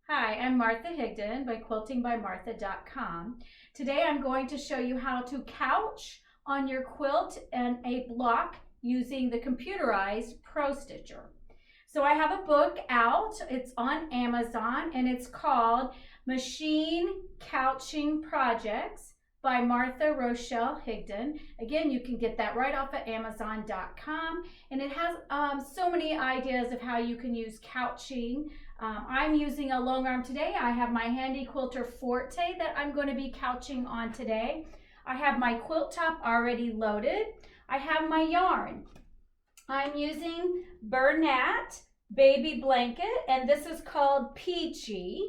Hi, I'm Martha Higdon by quiltingbymartha.com. Today I'm going to show you how to couch on your quilt and a block using the computerized Pro Stitcher. So I have a book out, it's on Amazon, and it's called Machine Couching Projects by Martha Rochelle Higdon. Again, you can get that right off of Amazon.com, and it has so many ideas of how you can use couching. I'm using a Longarm today. I have my Handy Quilter Forte that I'm going to be couching on today. I have my quilt top already loaded. I have my yarn. I'm using Bernat Baby Blanket, and this is called Peachy,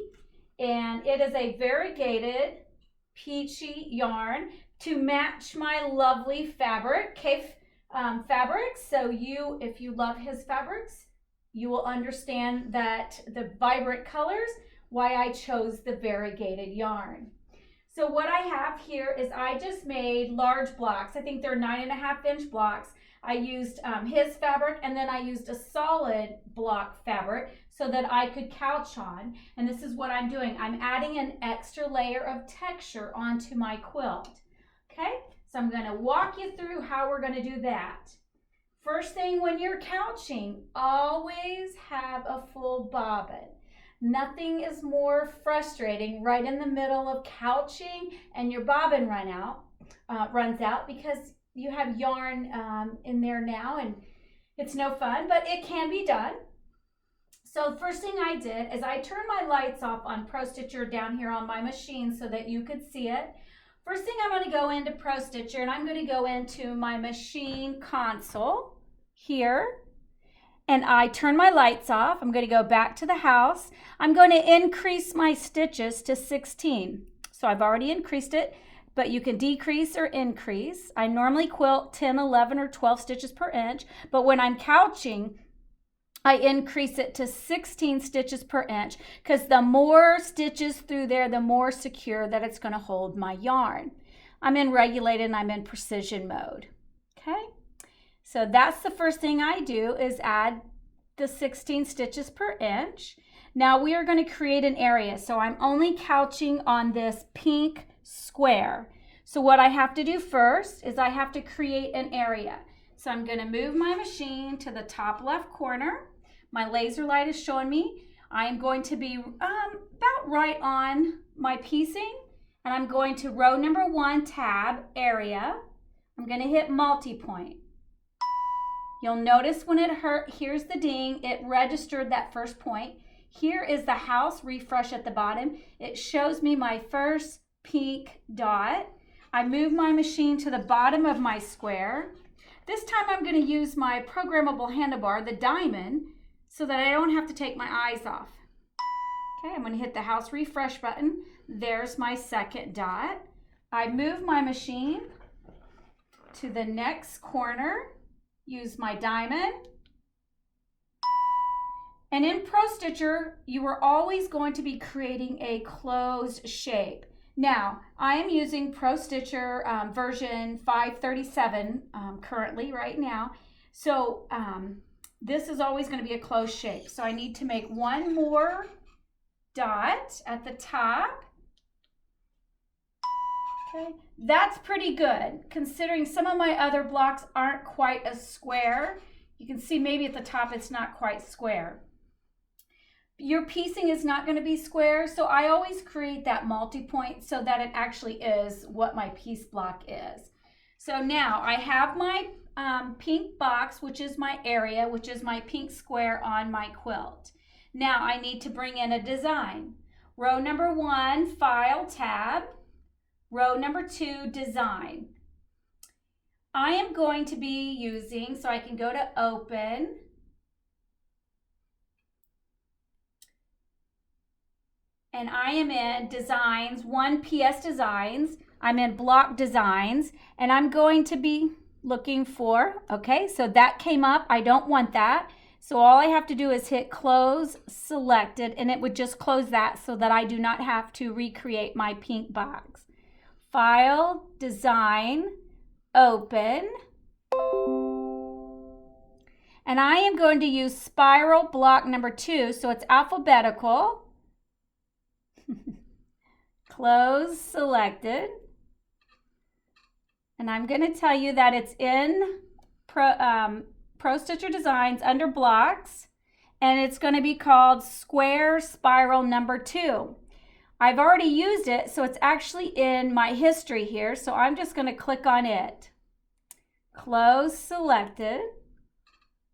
and it is a variegated peachy yarn to match my lovely fabric, Kaffe Fabrics. So if you love his fabrics, you will understand that the vibrant colors, why I chose the variegated yarn. So what I have here is I just made large blocks. I think they're 9.5-inch blocks. I used his fabric, and then I used a solid block fabric so that I could couch on. And this is what I'm doing. I'm adding an extra layer of texture onto my quilt. Okay, so I'm going to walk you through how we're going to do that. First thing, when you're couching, always have a full bobbin. Nothing is more frustrating right in the middle of couching and your bobbin runs out because you have yarn in there now, and it's no fun, but it can be done. So the first thing I did is I turned my lights off on Pro Stitcher down here on my machine so that you could see it. First thing, I'm going to go into Pro Stitcher, and I'm going to go into my machine console here, and I turn my lights off. I'm going to go back to the house. I'm going to increase my stitches to 16. So I've already increased it, but you can decrease or increase. I normally quilt 10, 11, or 12 stitches per inch, but when I'm couching, I increase it to 16 stitches per inch because the more stitches through there, the more secure that it's going to hold my yarn. I'm in regulated and I'm in precision mode. Okay, so that's the first thing I do is add the 16 stitches per inch. Now we are going to create an area. So I'm only couching on this pink square. So what I have to do first is I have to create an area. So I'm going to move my machine to the top left corner. My laser light is showing me I am going to be about right on my piecing, and I'm going to row number 1 tab area. I'm going to hit multi-point. You'll notice when it here's the ding, it registered that first point. Here is the house refresh at the bottom. It shows me my first pink dot. I move my machine to the bottom of my square. This time I'm going to use my programmable handlebar, the diamond, so that I don't have to take my eyes off. Okay, I'm going to hit the house refresh button. There's my second dot. I move my machine to the next corner, use my diamond. And in Pro Stitcher, you are always going to be creating a closed shape. Now, I am using Pro Stitcher version 537 currently right now. So this is always going to be a closed shape. So I need to make one more dot at the top. Okay, that's pretty good considering some of my other blocks aren't quite as square. You can see maybe at the top it's not quite square. Your piecing is not going to be square, so I always create that multi-point so that it actually is what my piece block is. So now I have my pink box, which is my area, which is my pink square on my quilt. Now I need to bring in a design. Row number 1, File tab. Row number 2, Design. I am going to be using, so I can go to Open. And I am in Designs, 1 PS Designs. I'm in Block Designs, and I'm going to be looking for, okay, so that came up. I don't want that. So all I have to do is hit Close Selected, and it would just close that so that I do not have to recreate my pink box. File, Design, Open. And I am going to use Spiral Block number 2, so it's alphabetical. Close selected. And I'm going to tell you that it's in Pro Stitcher Designs under blocks, and it's going to be called Square Spiral number 2. I've already used it, so it's actually in my history here, so I'm just going to click on it. Close selected.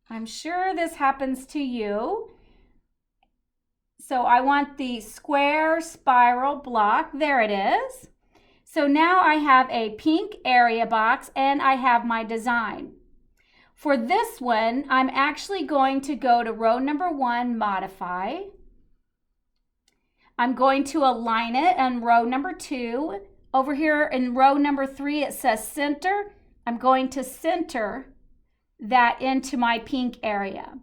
I'm sure this happens to you. So I want the square spiral block. There it is. So now I have a pink area box and I have my design. For this one, I'm actually going to go to row number 1, modify. I'm going to align it on row number 2. Over here in row number 3, it says center. I'm going to center that into my pink area.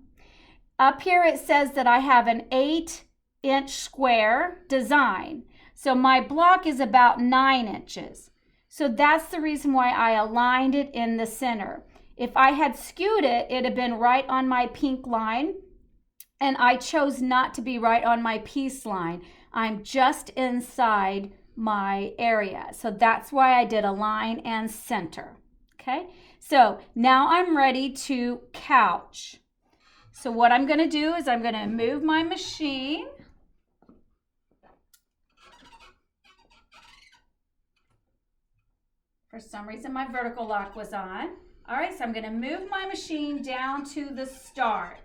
Up here it says that I have an 8-inch square design. So my block is about 9 inches. So that's the reason why I aligned it in the center. If I had skewed it, it'd have been right on my pink line, and I chose not to be right on my piece line. I'm just inside my area. So that's why I did align and center. Okay, so now I'm ready to couch. So what I'm going to do is I'm going to move my machine. For some reason, my vertical lock was on. All right, so I'm going to move my machine down to the start.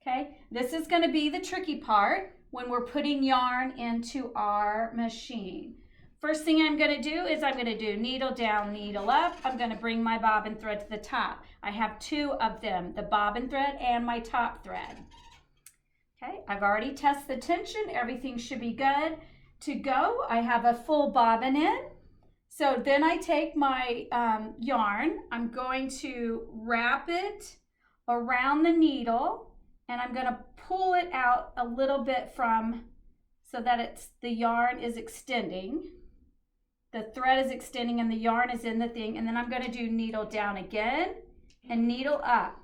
Okay, this is going to be the tricky part when we're putting yarn into our machine. First thing I'm going to do is I'm going to do needle down, needle up. I'm going to bring my bobbin thread to the top. I have 2 of them, the bobbin thread and my top thread. Okay, I've already tested the tension. Everything should be good to go. I have a full bobbin in. So then I take my yarn, I'm going to wrap it around the needle, and I'm going to pull it out a little bit so that the yarn is extending. The thread is extending and the yarn is in the thing, and then I'm going to do needle down again and needle up.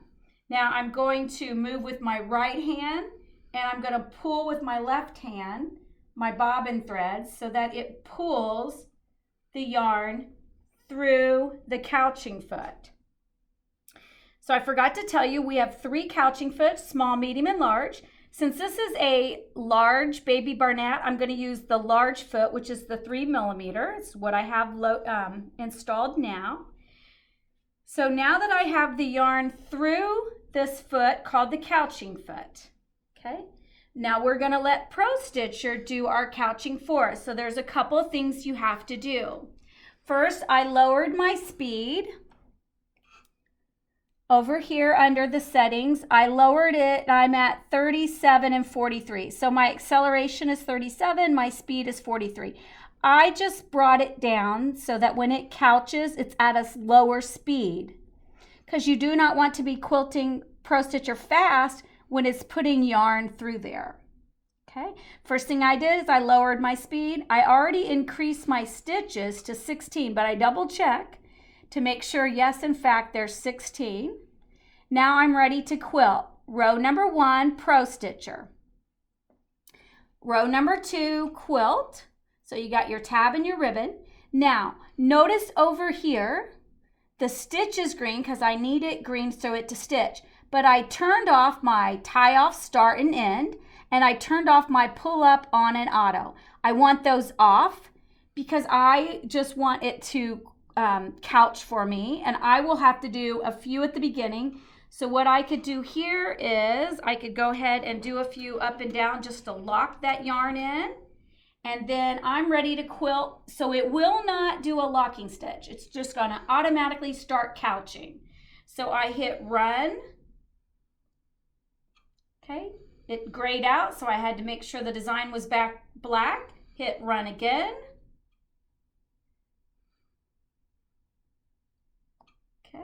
Now I'm going to move with my right hand, and I'm going to pull with my left hand my bobbin thread so that it pulls the yarn through the couching foot. So I forgot to tell you, we have 3 couching foot, small, medium, and large. Since this is a large baby Barnett, I'm going to use the large foot, which is the 3 millimeter. It's what I have installed now. So now that I have the yarn through this foot called the couching foot, okay? Now we're going to let Pro Stitcher do our couching for us. So there's a couple of things you have to do. First, I lowered my speed. Over here under the settings, I lowered it. I'm at 37 and 43. So my acceleration is 37, my speed is 43. I just brought it down so that when it couches, it's at a lower speed, because you do not want to be quilting Pro Stitcher fast when it's putting yarn through there. Okay, first thing I did is I lowered my speed. I already increased my stitches to 16, but I double check to make sure, yes, in fact, there's 16. Now I'm ready to quilt. Row number 1, Pro Stitcher. Row number 2, quilt. So you got your tab and your ribbon. Now, notice over here, the stitch is green because I need it green so it to stitch. But I turned off my tie off start and end, and I turned off my pull up on and auto. I want those off because I just want it to couch for me, and I will have to do a few at the beginning. So what I could do here is I could go ahead and do a few up and down just to lock that yarn in, and then I'm ready to quilt. So it will not do a locking stitch. It's just going to automatically start couching. So I hit run. Okay, it grayed out, so I had to make sure the design was back black. Hit run again. Okay,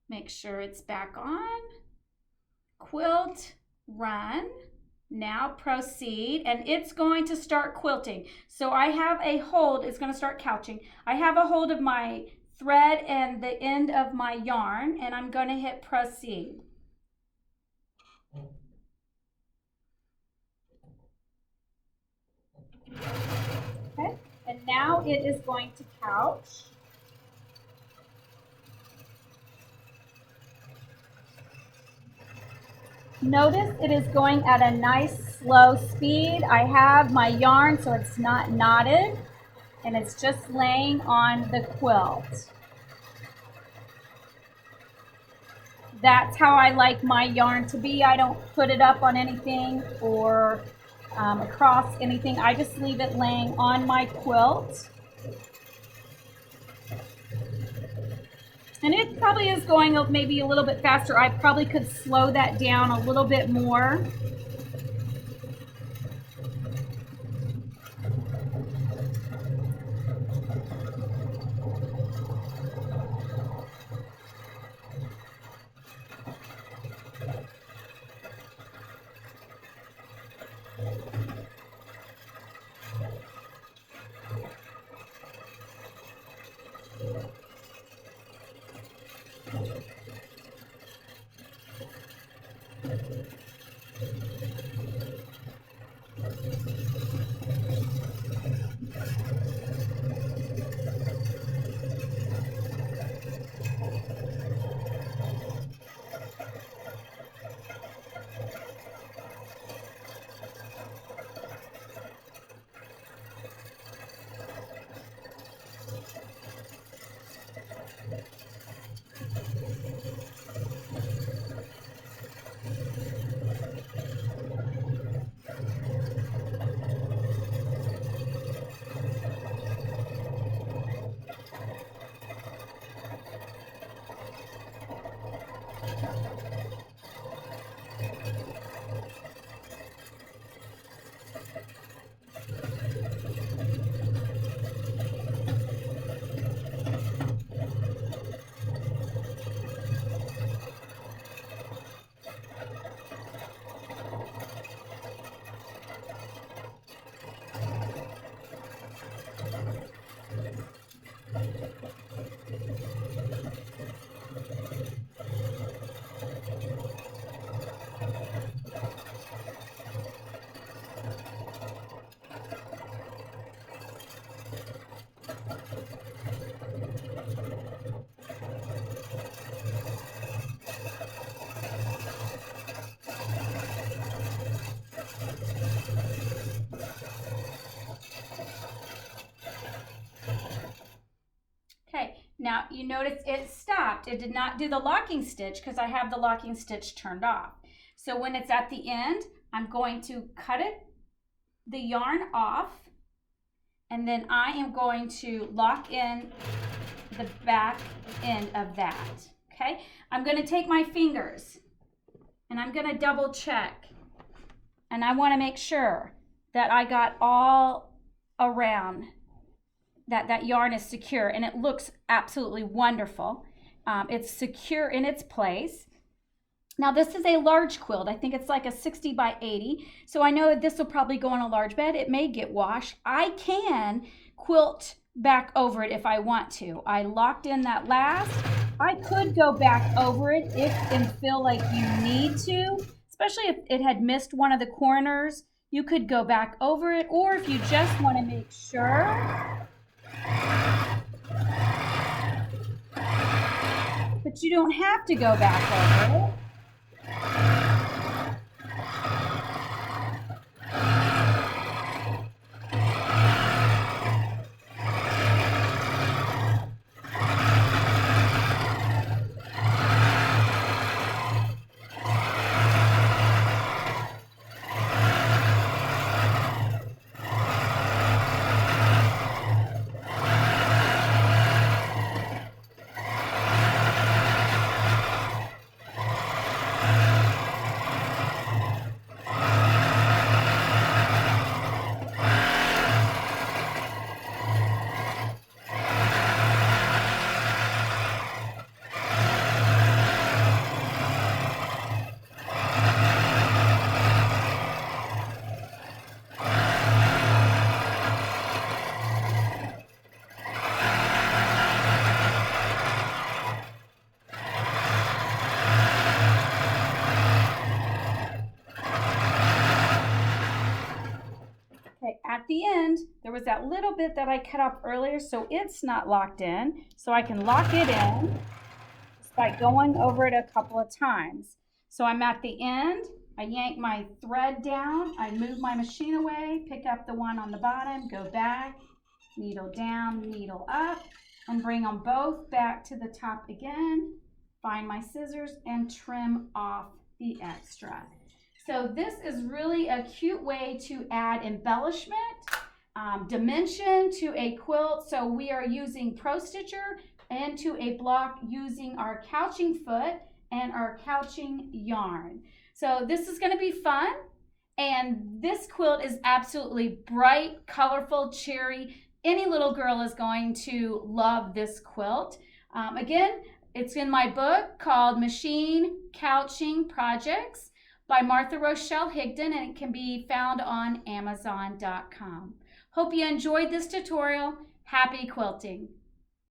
make sure it's back on. Quilt, run. Now proceed, and it's going to start quilting. So I have a hold, it's going to start couching. I have a hold of my thread and the end of my yarn, and I'm going to hit proceed. now it is going to couch. Notice it is going at a nice slow speed. I have my yarn so it's not knotted and it's just laying on the quilt. That's how I like my yarn to be. I don't put it up on anything or across anything. I just leave it laying on my quilt. And it probably is going maybe a little bit faster. I probably could slow that down a little bit more. Okay, now you notice it stopped. It did not do the locking stitch because I have the locking stitch turned off. So when it's at the end, I'm going to cut the yarn off, and then I am going to lock in the back end of that. Okay, I'm going to take my fingers and I'm going to double check, and I want to make sure that I got all around that yarn is secure, and it looks absolutely wonderful. It's secure in its place. Now this is a large quilt. I think it's like a 60 by 80. So I know this will probably go on a large bed. It may get washed. I can quilt back over it if I want to. I locked in that last. I could go back over it if and feel like you need to, especially if it had missed one of the corners. You could go back over it, or if you just want to make sure. But you don't have to go back over it. at the end, there was that little bit that I cut off earlier, so it's not locked in. So I can lock it in just by going over it a couple of times. So I'm at the end, I yank my thread down, I move my machine away, pick up the one on the bottom, go back, needle down, needle up, and bring them both back to the top again. Find my scissors and trim off the extra. So this is really a cute way to add embellishment, dimension to a quilt. So we are using Pro Stitcher into a block using our couching foot and our couching yarn. So this is going to be fun. And this quilt is absolutely bright, colorful, cherry. Any little girl is going to love this quilt. Again, it's in my book called Machine Couching Projects by Martha Rochelle Higdon, and it can be found on Amazon.com. Hope you enjoyed this tutorial. Happy quilting!